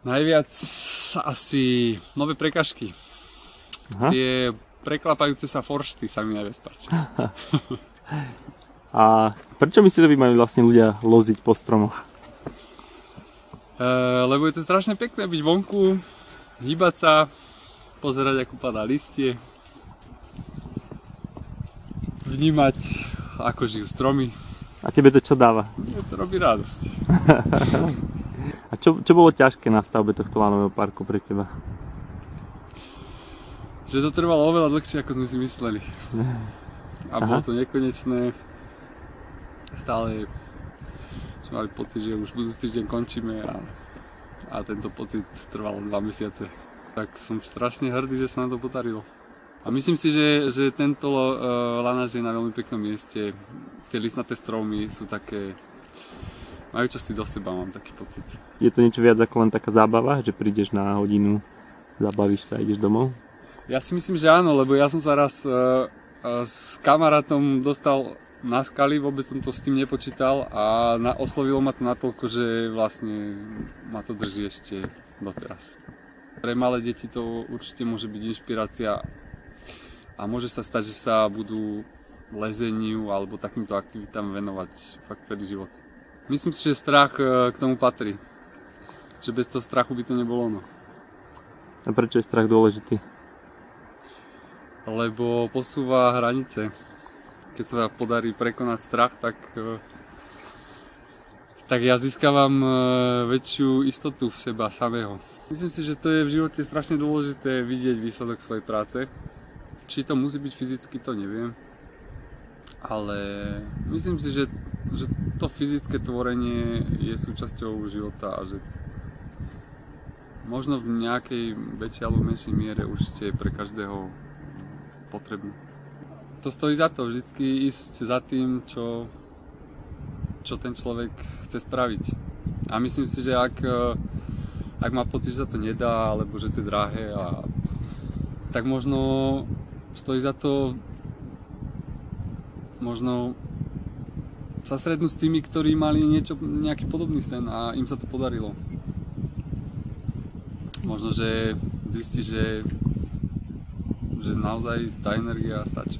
Najviac asi nové prekažky. Aha. Tie preklapajúce sa foršty sa mi najviac páčia. A prečo myslíte, že by mali vlastne ľudia loziť po stromoch? Lebo je to strašne pekné byť vonku, hýbať sa, pozerať ako padá listie, vnímať ako žijú stromy. A tebe to čo dáva? Mne to robí radosť. A čo bolo ťažké na stavbe tohto lanového parku pre teba? Že to trvalo oveľa dlhšie, ako sme si mysleli. A bolo to nekonečné. Stále sme mali pocit, že už budúci týždeň končíme a tento pocit trval 2 mesiace. Tak som strašne hrdý, že sa nám to podarilo. A myslím si, že tento lanáž je na veľmi peknom mieste. Tie listnaté stromy sú také, majú čosi do seba, mám taký pocit. Je to niečo viac ako len taká zábava, že prídeš na hodinu, zabavíš sa a ideš domov? Ja si myslím, že áno, lebo ja som sa raz s kamarátom dostal na skaly, vôbec som to s tým nepočítal a oslovilo ma to natoľko, že vlastne ma to drží ešte doteraz. Pre malé deti to určite môže byť inšpirácia a môže sa stať, že sa budú lezeniu alebo takýmto aktivitám venovať fakt celý život. Myslím si, že strach k tomu patrí. Že bez toho strachu by to nebolo ono. A prečo je strach dôležitý? Lebo posúva hranice. Keď sa podarí prekonať strach, tak ja získavam väčšiu istotu v seba samého. Myslím si, že to je v živote strašne dôležité vidieť výsledok svojej práce. Či to musí byť fyzicky, to neviem. Ale myslím si, že to fyzické tvorenie je súčasťou života a že možno v nejakej väčšej alebo menšej miere už ste pre každého potrebný. To stojí za to, vždycky ísť za tým, čo ten človek chce spraviť. A myslím si, že ak má pocit, že sa to nedá, alebo že to je drahé, tak možno stojí za to možno sa stretnúť s tými, ktorí mali nejaký podobný sen a im sa to podarilo. Možno, že zistí, že naozaj tá energia stačí.